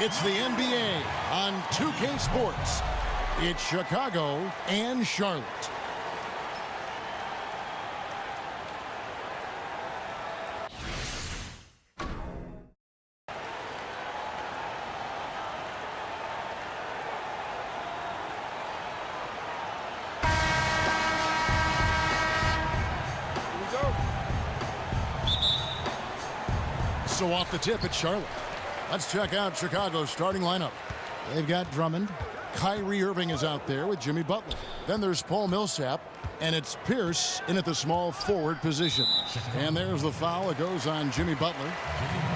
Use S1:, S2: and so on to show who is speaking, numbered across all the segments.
S1: It's the NBA on 2K Sports. It's Chicago and Charlotte. So off the tip, it's Charlotte. Let's check out Chicago's starting lineup. They've got Drummond. Kyrie Irving is out there with Jimmy Butler. Then there's Paul Millsap. And it's Pierce in at the small forward position. And there's the foul. It goes on Jimmy Butler.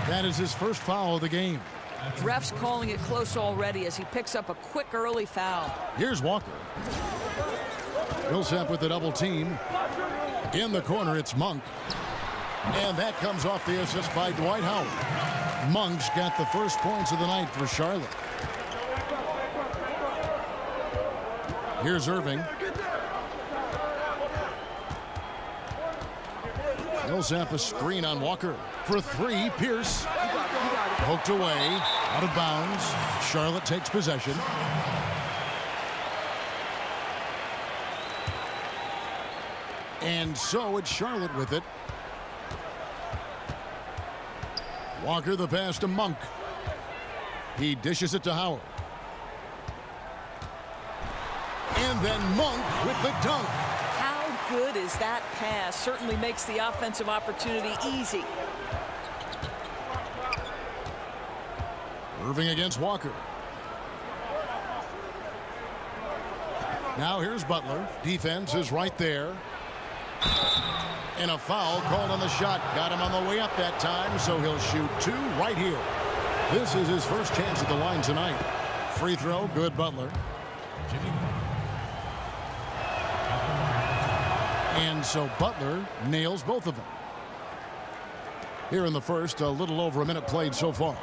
S1: That is his first foul of the game.
S2: Ref's calling it close already as he picks up a quick early foul.
S1: Here's Walker. Millsap with the double team. In the corner, it's Monk. And that comes off the assist by Dwight Howard. Monk's got the first points of the night for Charlotte. Here's Irving. Millsap a screen on Walker. For three, Pierce. Poked away. Out of bounds. Charlotte takes possession. And so it's Charlotte with it. Walker the pass to Monk. He dishes it to Howard. And then Monk with the dunk.
S2: How good is that pass? Certainly makes the offensive opportunity easy.
S1: Irving against Walker. Now here's Butler. Defense is right there. And a foul called on the shot. Got him on the way up that time, so he'll shoot two right here. This is his first chance at the line tonight. Free throw, good Butler. And so Butler nails both of them. Here in the first, a little over a minute played so far.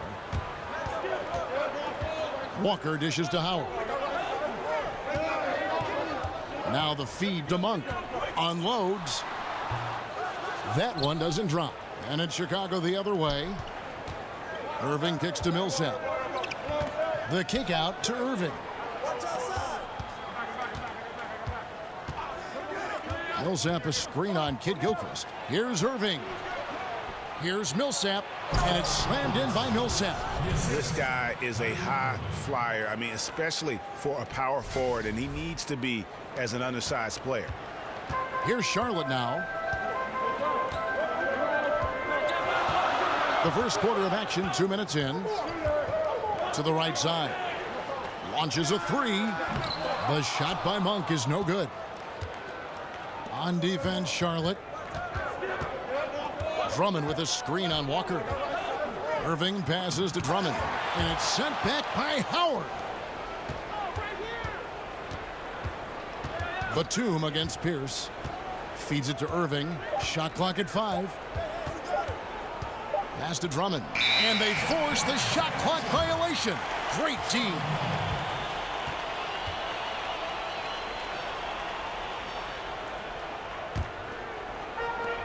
S1: Walker dishes to Howard. Now the feed to Monk. Unloads. That one doesn't drop. And it's Chicago the other way. Irving kicks to Millsap. The kick out to Irving. Millsap a screen on Kid Gilchrist. Here's Irving. Here's Millsap. And it's slammed in by Millsap.
S3: This guy is a high flyer. I mean, especially for a power forward. And he needs to be as an undersized player.
S1: Here's Charlotte now. The first quarter of action, 2 minutes in. To the right side. Launches a three. The shot by Monk is no good. On defense, Charlotte. Drummond with a screen on Walker. Irving passes to Drummond. And it's sent back by Howard. Batum against Pierce. Feeds it to Irving. Shot clock at 5. Pass to Drummond. And they force the shot clock violation. Great team.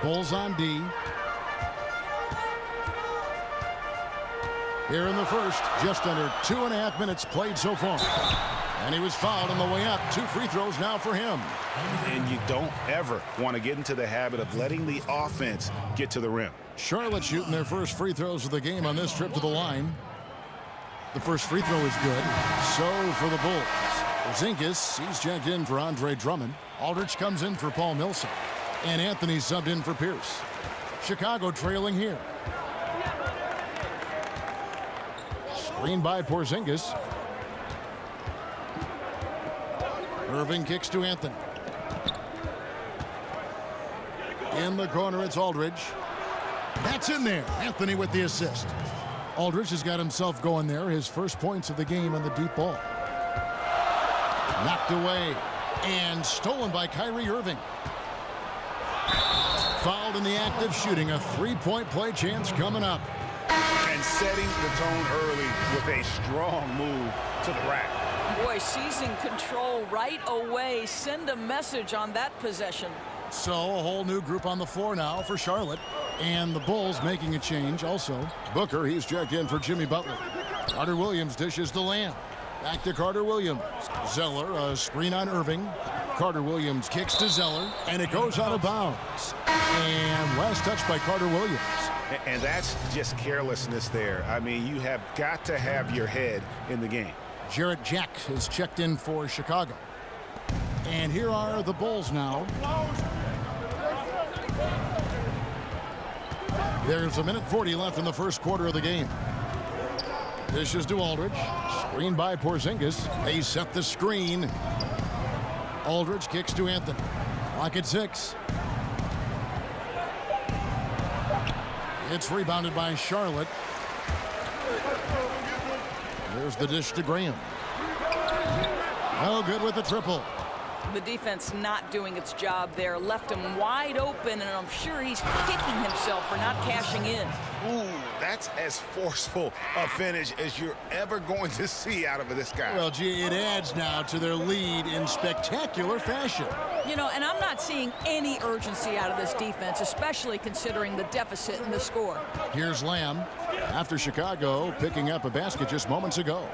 S1: Bulls on D. Here in the first, just under 2.5 minutes played so far. And he was fouled on the way up. 2 free throws now for him.
S3: And you don't ever want to get into the habit of letting the offense get to the rim.
S1: Charlotte shooting their first free throws of the game on this trip to the line. The first free throw is good. So for the Bulls. Porzingis, he's checked in for Andre Drummond. Aldridge comes in for Paul Millsap. And Anthony subbed in for Pierce. Chicago trailing here. Screen by Porzingis. Irving kicks to Anthony. In the corner, it's Aldridge. That's in there. Anthony with the assist. Aldridge has got himself going there. His first points of the game on the deep ball. Knocked away. And stolen by Kyrie Irving. Fouled in the act of shooting. A three-point play chance coming up.
S3: And setting the tone early with a strong move to the rack.
S2: Boy, seizing control right away. Send a message on that possession.
S1: So a whole new group on the floor now for Charlotte. And the Bulls making a change also. Booker, he's checked in for Jimmy Butler. Carter Williams dishes to Lamb. Back to Carter Williams. Zeller, a screen on Irving. Carter Williams kicks to Zeller, and it goes out of bounds. And last touch by Carter Williams.
S3: And that's just carelessness there. I mean, you have got to have your head in the game.
S1: Jarrett Jack is checked in for Chicago. And here are the Bulls now. There's 1:40 left in the first quarter of the game. This is to Aldridge. Screen by Porzingis. They set the screen. Aldridge kicks to Anthony. Clock at 6. It's rebounded by Charlotte. There's the dish to Graham. No good with the triple.
S2: The defense not doing its job there. Left him wide open, and I'm sure he's kicking himself for not cashing in.
S3: Ooh, that's as forceful a finish as you're ever going to see out of this guy.
S1: Well, gee, it adds now to their lead in spectacular fashion.
S2: You know, and I'm not seeing any urgency out of this defense, especially considering the deficit in the score.
S1: Here's Lamb after Chicago picking up a basket just moments ago.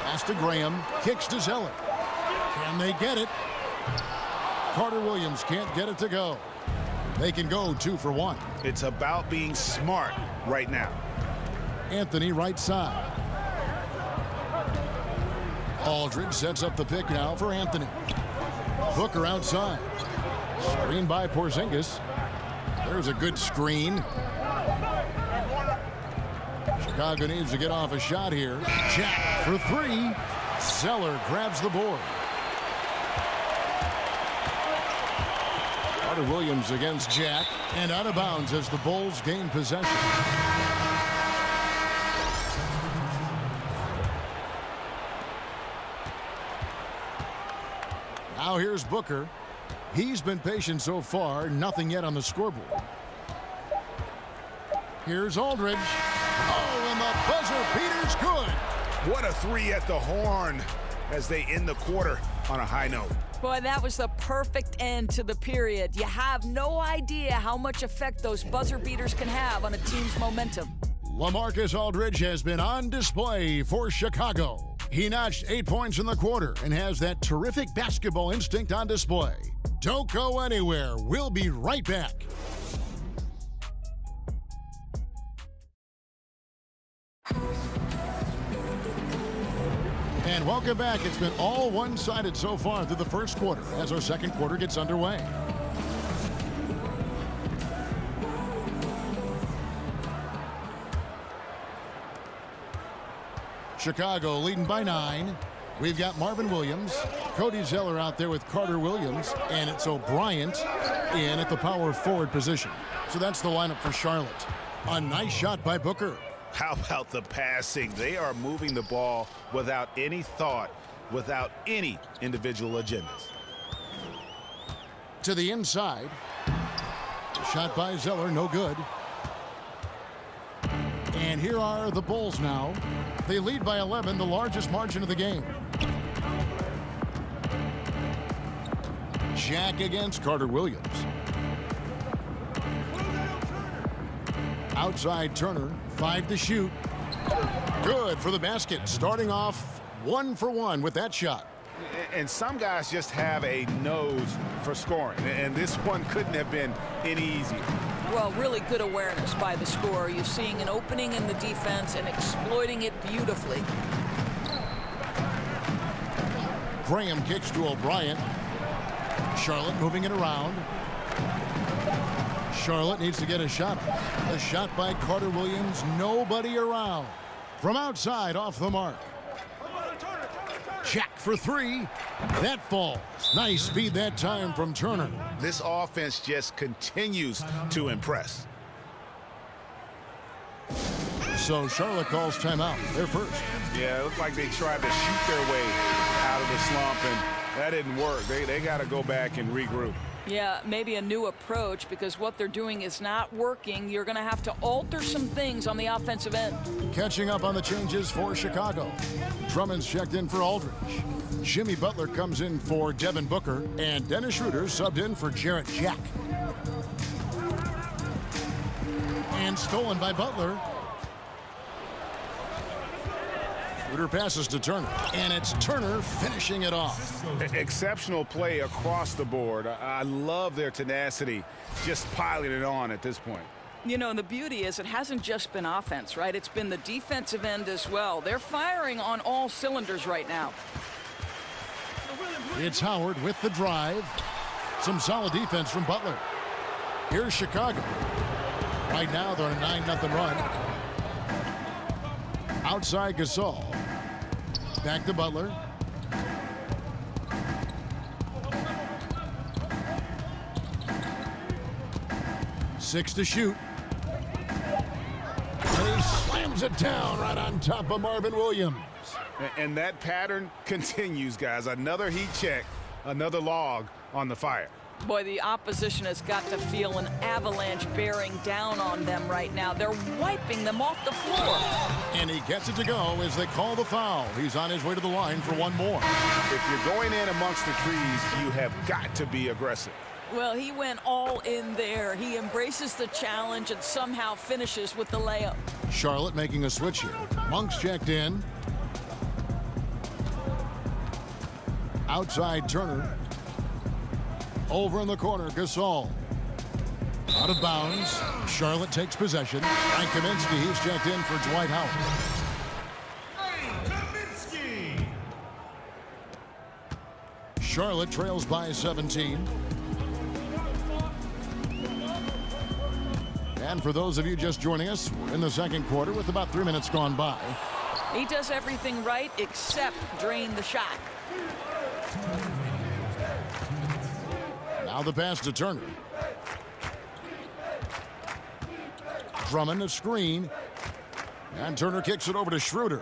S1: Pass to Graham, kicks to Zeller. Can they get it? Carter Williams can't get it to go. They can go 2 for 1.
S3: It's about being smart right now.
S1: Anthony right side. Aldridge sets up the pick now for Anthony. Booker outside. Screen by Porzingis. There's a good screen. Chicago needs to get off a shot here. Jack for 3. Zeller grabs the board. Carter Williams against Jack, and out of bounds as the Bulls gain possession. Now here's Booker. He's been patient so far, nothing yet on the scoreboard. Here's Aldridge. Oh, and the buzzer beater's good.
S3: What a 3 at the horn as they end the quarter on a high note.
S2: Boy, that was the perfect end to the period. You have no idea how much effect those buzzer beaters can have on a team's momentum.
S1: LaMarcus Aldridge has been on display for Chicago. He notched 8 points in the quarter and has that terrific basketball instinct on display. Don't go anywhere. We'll be right back. And welcome back. It's been all one-sided so far through the first quarter as our second quarter gets underway. Chicago leading by 9. We've got Marvin Williams, Cody Zeller out there with Carter Williams, and it's O'Bryant in at the power forward position. So that's the lineup for Charlotte. A nice shot by Booker.
S3: How about the passing? They are moving the ball without any thought, without any individual agendas.
S1: To the inside. Shot by Zeller, no good. And here are the Bulls now. They lead by 11, the largest margin of the game. Jack against Carter Williams. Outside Turner, 5 to shoot. Good for the basket, starting off 1 for 1 with that shot.
S3: And some guys just have a nose for scoring, and this one couldn't have been any easier.
S2: Well, really good awareness by the scorer. You're seeing an opening in the defense and exploiting it beautifully.
S1: Graham kicks to O'Brien. Charlotte moving it around. Charlotte needs to get a shot up. A shot by Carter Williams. Nobody around. From outside, off the mark. Jack for 3. That falls. Nice speed that time from Turner.
S3: This offense just continues to impress.
S1: So Charlotte calls timeout. They're first.
S3: Yeah, it looked like they tried to shoot their way out of the slump, and that didn't work. They got to go back and regroup.
S2: Yeah, maybe a new approach, because what they're doing is not working. You're going to have to alter some things on the offensive end.
S1: Catching up on the changes for Chicago. Drummond's checked in for Aldridge. Jimmy Butler comes in for Devin Booker, and Dennis Schroeder subbed in for Jarrett Jack. And stolen by Butler. Schroeder passes to Turner, and it's Turner finishing it off.
S3: Exceptional play across the board. I love their tenacity, just piling it on at this point.
S2: You know, and the beauty is it hasn't just been offense, right? It's been the defensive end as well. They're firing on all cylinders right now.
S1: It's Howard with the drive. Some solid defense from Butler. Here's Chicago. Right now they're on a 9-0 run. Outside Gasol. Back to Butler. Six to shoot. And he slams it down right on top of Marvin Williams.
S3: And that pattern continues, guys. Another heat check, another log on the fire.
S2: Boy, the opposition has got to feel an avalanche bearing down on them right now. They're wiping them off the floor.
S1: And he gets it to go as they call the foul. He's on his way to the line for one more.
S3: If you're going in amongst the trees, you have got to be aggressive.
S2: Well, he went all in there. He embraces the challenge and somehow finishes with the layup.
S1: Charlotte making a switch here. Monk's checked in. Outside Turner. Over in the corner, Gasol. Out of bounds. Charlotte takes possession. Frank Kaminsky, he's checked in for Dwight Howard. Charlotte trails by 17. And for those of you just joining us, we're in the second quarter with about 3 minutes gone by.
S2: He does everything right except drain the shot.
S1: Now the pass to Turner. Drummond a screen. And Turner kicks it over to Schroeder.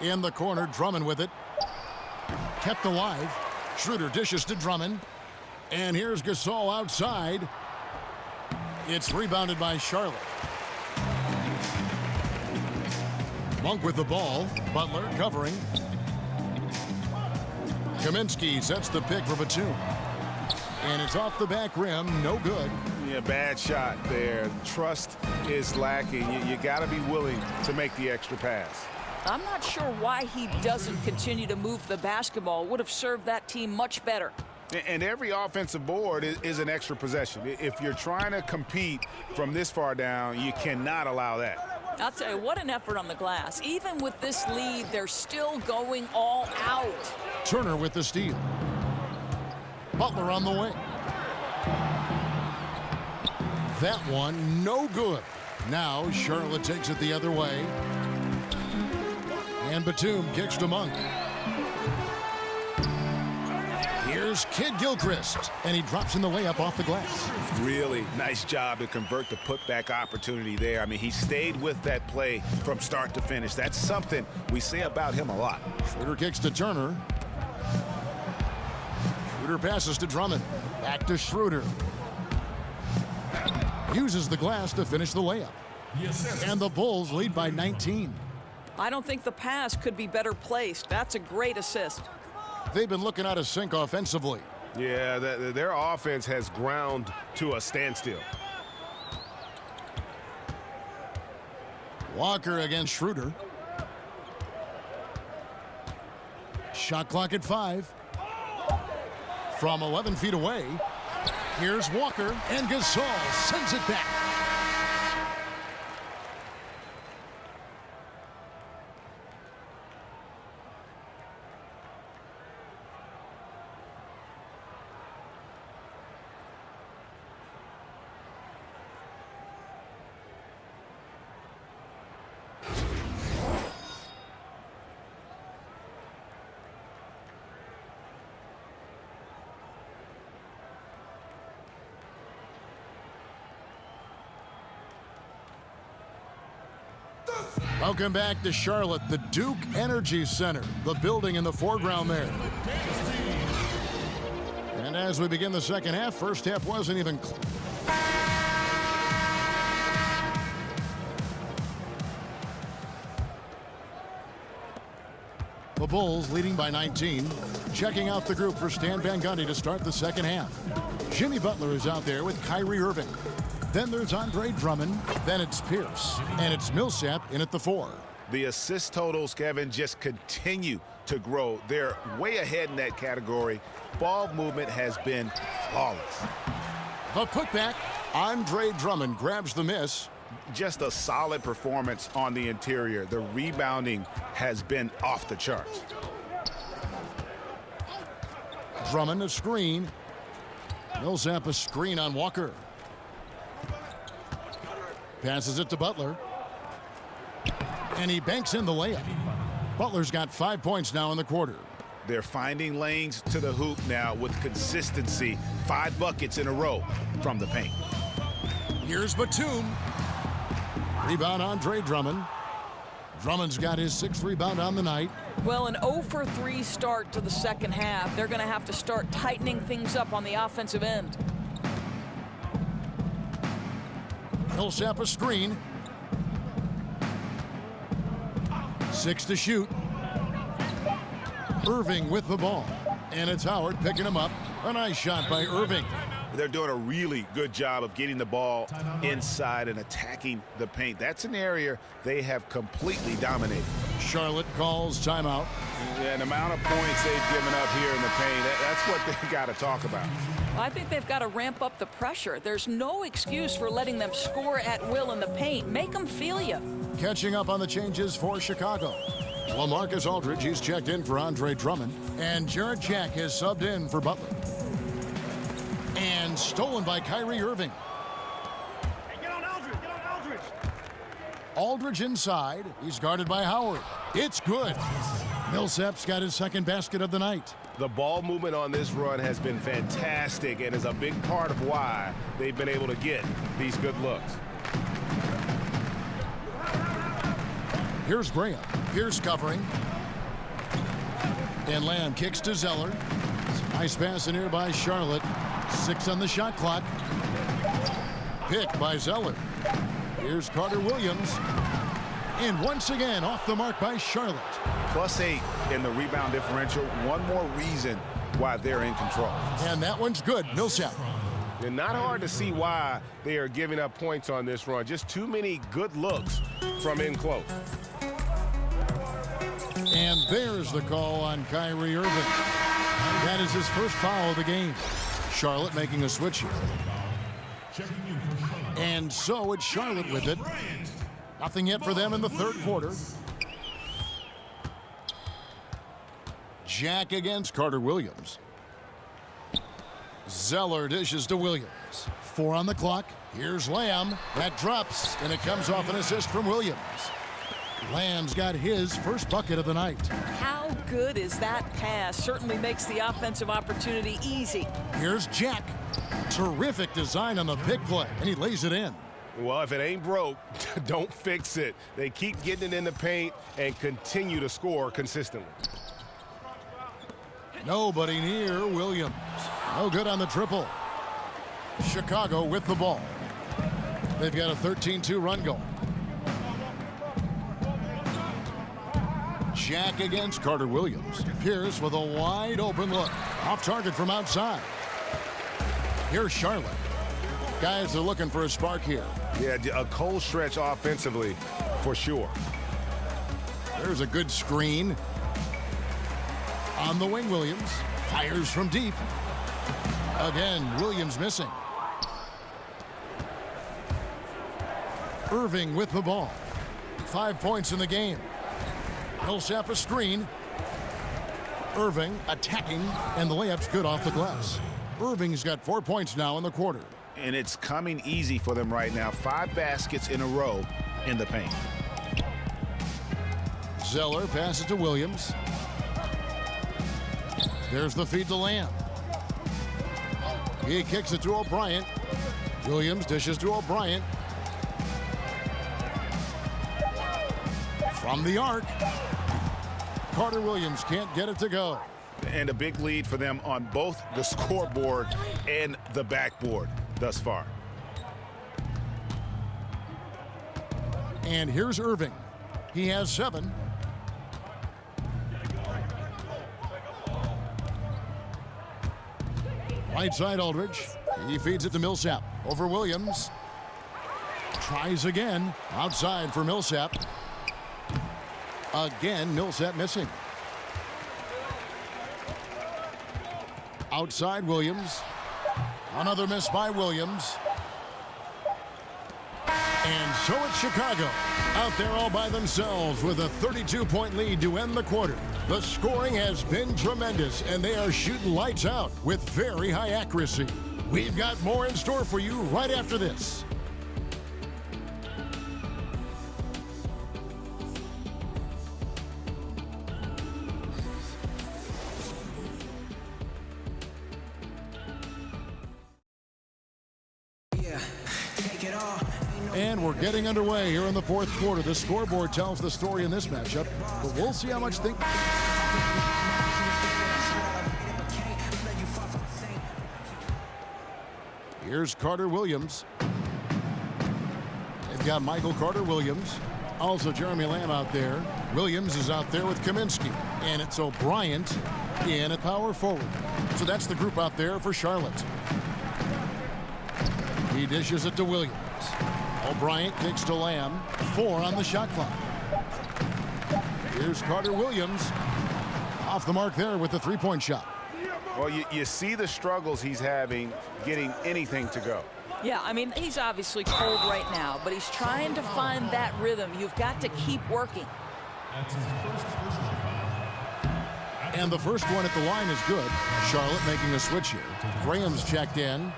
S1: In the corner, Drummond with it. Kept alive. Schroeder dishes to Drummond. And here's Gasol outside. It's rebounded by Charlotte. Monk with the ball. Butler covering. Kaminsky sets the pick for Batum. And it's off the back rim. No good.
S3: Yeah, bad shot there. Trust is lacking. You got to be willing to make the extra pass.
S2: I'm not sure why he doesn't continue to move the basketball. Would have served that team much better.
S3: And every offensive board is an extra possession. If you're trying to compete from this far down, you cannot allow that.
S2: I'll tell you, what an effort on the glass. Even with this lead, they're still going all out.
S1: Turner with the steal. Butler on the wing. That one, no good. Now Charlotte takes it the other way. And Batum kicks to Monk. Here's Kid Gilchrist, and he drops in the layup off the glass.
S3: Really nice job to convert the putback opportunity there. I mean, he stayed with that play from start to finish. That's something we say about him a lot.
S1: Schroeder kicks to Turner. Schroeder passes to Drummond. Back to Schroeder. Uses the glass to finish the layup. And the Bulls lead by 19.
S2: I don't think the pass could be better placed. That's a great assist.
S1: They've been looking out of sync offensively.
S3: Yeah, their offense has ground to a standstill.
S1: Walker against Schroeder. Shot clock at 5. From 11 feet away, here's Walker, and Gasol sends it back. Welcome back to Charlotte, the Duke Energy Center, the building in the foreground there. And as we begin the second half, first half wasn't even close. The Bulls leading by 19. Checking out the group for Stan Van Gundy to start the second half. Jimmy Butler is out there with Kyrie Irving. Then there's Andre Drummond. Then it's Pierce. And it's Millsap in at the 4.
S3: The assist totals, Kevin, just continue to grow. They're way ahead in that category. Ball movement has been flawless.
S1: The putback. Andre Drummond grabs the miss.
S3: Just a solid performance on the interior. The rebounding has been off the charts.
S1: Drummond a screen. Millsap a screen on Walker. Passes it to Butler. And he banks in the layup. Butler's got 5 points now in the quarter.
S3: They're finding lanes to the hoop now with consistency. 5 buckets in a row from the paint.
S1: Here's Batum. Rebound Andre Drummond. Drummond's got his 6th rebound on the night.
S2: Well, an 0 for 3 start to the second half. They're going to have to start tightening things up on the offensive end.
S1: Millsap a screen. 6 to shoot. Irving with the ball. And it's Howard picking him up. A nice shot by Irving.
S3: They're doing a really good job of getting the ball inside and attacking the paint. That's an area they have completely dominated.
S1: Charlotte calls timeout.
S3: Yeah, the amount of points they've given up here in the paint, that's what they've got to talk about.
S2: I think they've got to ramp up the pressure. There's no excuse for letting them score at will in the paint. Make them feel you.
S1: Catching up on the changes for Chicago. LaMarcus Aldridge, he's checked in for Andre Drummond. And Jarrett Jack has subbed in for Butler. And stolen by Kyrie Irving.
S4: Hey, get on Aldridge. Get on Aldridge.
S1: Aldridge inside. He's guarded by Howard. It's good. Millsap's got his 2nd basket of the night.
S3: The ball movement on this run has been fantastic and is a big part of why they've been able to get these good looks.
S1: Here's Graham. Pierce covering. And Lamb kicks to Zeller. Nice pass in here by Charlotte. 6 on the shot clock. Picked by Zeller. Here's Carter Williams. And once again off the mark by Charlotte.
S3: +8 in the rebound differential. One more reason why they're in control.
S1: And that one's good. Millsap.
S5: And not hard to see why they are giving up points on this run. Just too many good looks from in close.
S1: And there's the call on Kyrie Irving. That is his first foul of the game. Charlotte making a switch here. And so it's Charlotte with it. Nothing yet for them in the 3rd quarter. Jack against Carter Williams. Zeller dishes to Williams. 4 on the clock. Here's Lamb. That drops, and it comes off an assist from Williams. Lamb's got his first bucket of the night.
S2: How good is that pass? Certainly makes the offensive opportunity easy.
S1: Here's Jack. Terrific design on the big play, and he lays it in.
S5: Well, if it ain't broke, don't fix it. They keep getting it in the paint and continue to score consistently.
S1: Nobody near Williams. No good on the triple. Chicago with the ball. They've got a 13-2 run going. Jack against Carter Williams. Pierce with a wide open look. Off target from outside. Here's Charlotte. Guys are looking for a spark here.
S5: Yeah, a cold stretch offensively for sure.
S1: There's a good screen. On the wing, Williams. Fires from deep. Again, Williams missing. Irving with the ball. 5 points in the game. Millsap a screen. Irving attacking, and the layup's good off the glass. Irving's got 4 points now in the quarter.
S3: And it's coming easy for them right now. 5 baskets in a row in the paint.
S1: Zeller passes to Williams. There's the feed to Lamb. He kicks it to O'Brien. Williams dishes to O'Brien. From the arc. Carter Williams can't get it to go.
S3: And a big lead for them on both the scoreboard and the backboard thus far.
S1: And here's Irving. He has 7. Right side Aldridge. He feeds it to Millsap. Over Williams. Tries again. Outside for Millsap. Again, Millsap missing. Outside Williams. Another miss by Williams. And so it's Chicago out there all by themselves with a 32-point lead to end the quarter. The scoring has been tremendous, and they are shooting lights out with very high accuracy. We've got more in store for you right after this. And we're getting underway here in the fourth quarter. The scoreboard tells the story in this matchup, but we'll see how much Here's Carter Williams. They've got Michael Carter Williams. Also Jeremy Lamb out there. Williams is out there with Kaminsky. And it's O'Brien in at power forward. So that's the group out there for Charlotte. He dishes it to Williams. O'Brien kicks to Lamb. 4 on the shot clock. Here's Carter Williams. Off the mark there with the three-point shot.
S5: Well, you see the struggles he's having getting anything to go.
S2: Yeah, I mean, he's obviously cold right now, but he's trying to find that rhythm. You've got to keep working.
S1: And the first one at the line is good. Charlotte making a switch here. Graham's checked in.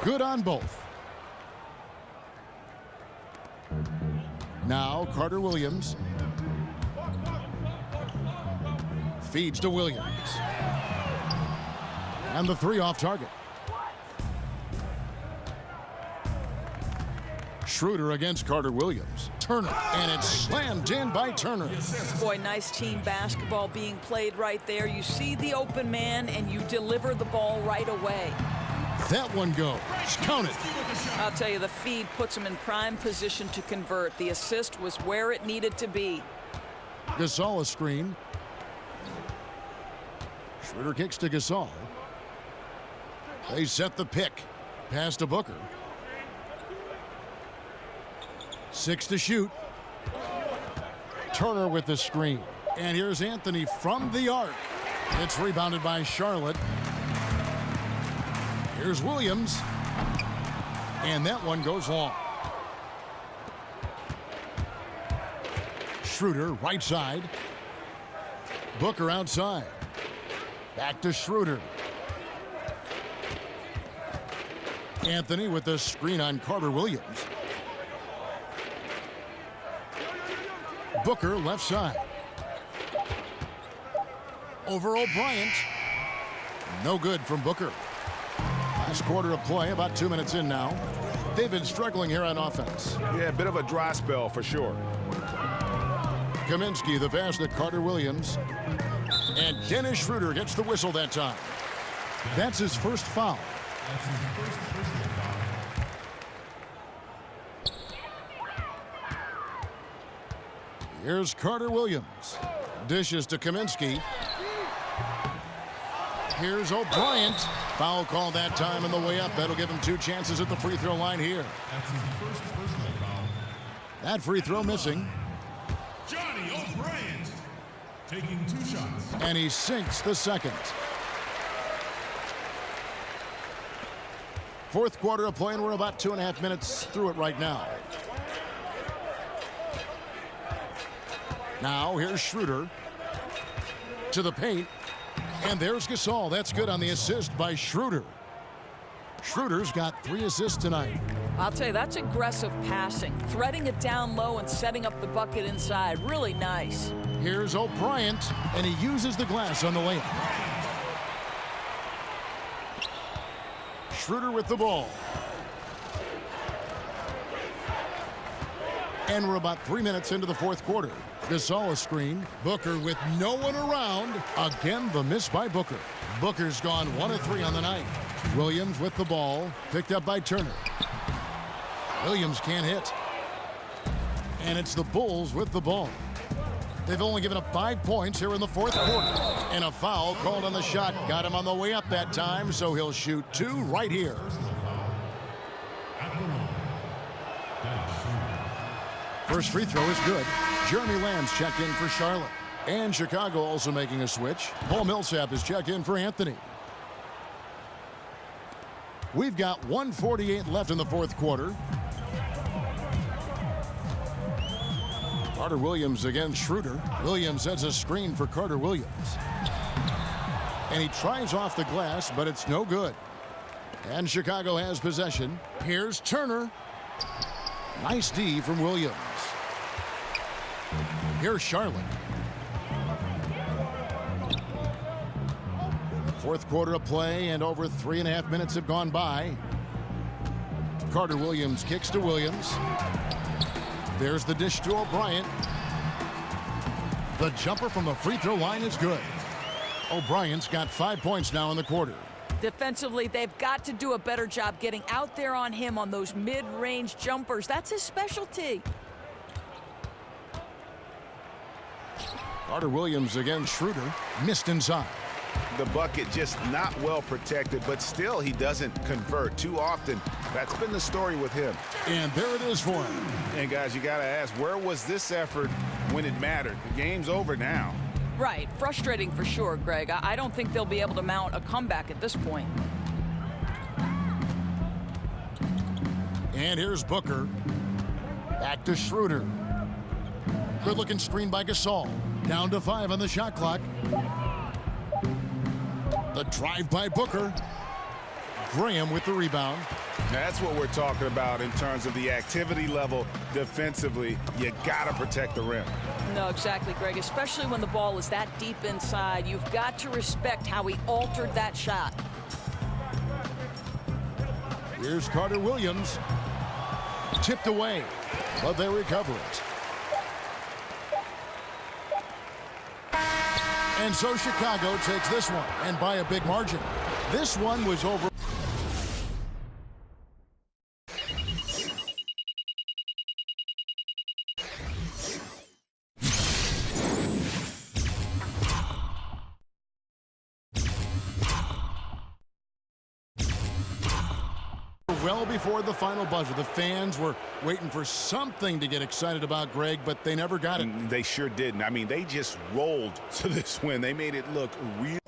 S1: Good on both. Now Carter Williams. Feeds to Williams. And the three off target. Schroeder against Carter Williams. Turner, and it's slammed in by Turner.
S2: Boy, nice team basketball being played right there. You see the open man, and you deliver the ball right away.
S1: That one goes. Count it.
S2: I'll tell you, the feed puts him in prime position to convert. The assist was where it needed to be.
S1: Gasol a screen. Schroeder kicks to Gasol. They set the pick. Pass to Booker. 6 to shoot. Turner with the screen. And here's Anthony from the arc. It's rebounded by Charlotte. Here's Williams. And that one goes long. Schroeder, right side. Booker outside. Back to Schroeder. Anthony with the screen on Carter Williams. Booker left side. Over O'Brien. No good from Booker. Last quarter of play, about 2 minutes in now. They've been struggling here on offense.
S5: Yeah, a bit of a dry spell for sure.
S1: Kaminsky, the pass to Carter Williams. And Dennis Schroeder gets the whistle that time. That's his first foul. Here's Carter Williams. Dishes to Kaminsky. Here's O'Brien. Foul call that time on the way up. That'll give him 2 chances at the free throw line here. That free throw missing.
S4: Johnny O'Brien taking 2 shots.
S1: And he sinks the second. Fourth quarter of play, and we're about 2.5 minutes through it right now. Now here's Schroeder to the paint. And there's Gasol. That's good on the assist by Schroeder. Schroeder's got 3 assists tonight.
S2: I'll tell you, that's aggressive passing. Threading it down low and setting up the bucket inside. Really nice.
S1: Here's O'Brien, and he uses the glass on the layup. Schroeder with the ball. And we're about 3 minutes into the fourth quarter. Gasol a screen. Booker with no one around. Again, the miss by Booker. Booker's gone 1 of 3 on the night. Williams with the ball. Picked up by Turner. Williams can't hit. And it's the Bulls with the ball. They've only given up 5 points here in the fourth quarter. And a foul called on the shot. Got him on the way up that time, so he'll shoot 2 right here. First free throw is good. Jeremy Lamb's checked in for Charlotte. And Chicago also making a switch. Paul Millsap is checked in for Anthony. We've got 1:48 left in the fourth quarter. Carter Williams against Schroeder. Williams sets a screen for Carter Williams. And he tries off the glass, but it's no good. And Chicago has possession. Here's Turner. Nice D from Williams. Here's Charlotte. Fourth quarter of play, and over 3.5 minutes have gone by. Carter Williams kicks to Williams. There's the dish to O'Brien. The jumper from the free throw line is good. O'Brien's got 5 points now in the quarter.
S2: Defensively, they've got to do a better job getting out there on him on those mid-range jumpers. That's his specialty.
S1: Carter Williams against Schroeder. Missed inside.
S3: The bucket just not well protected, but still he doesn't convert too often. That's been the story with him.
S1: And there it is for him.
S3: And guys, you got to ask, where was this effort when it mattered? The game's over now.
S2: Right. Frustrating for sure, Greg. I don't think they'll be able to mount a comeback at this point.
S1: And here's Booker. Back to Schroeder. Good-looking screen by Gasol. Down to 5 on the shot clock. The drive by Booker. Graham with the rebound.
S3: That's what we're talking about in terms of the activity level defensively. You got to protect the rim.
S2: No, exactly, Greg. Especially when the ball is that deep inside. You've got to respect how he altered that shot.
S1: Here's Carter Williams. Tipped away, but they recover it. And so Chicago takes this one, and by a big margin. This one was over. Well before the final buzzer, the fans were waiting for something to get excited about, Greg, but they never got it.
S3: They sure didn't. I mean, they just rolled to this win. They made it look real.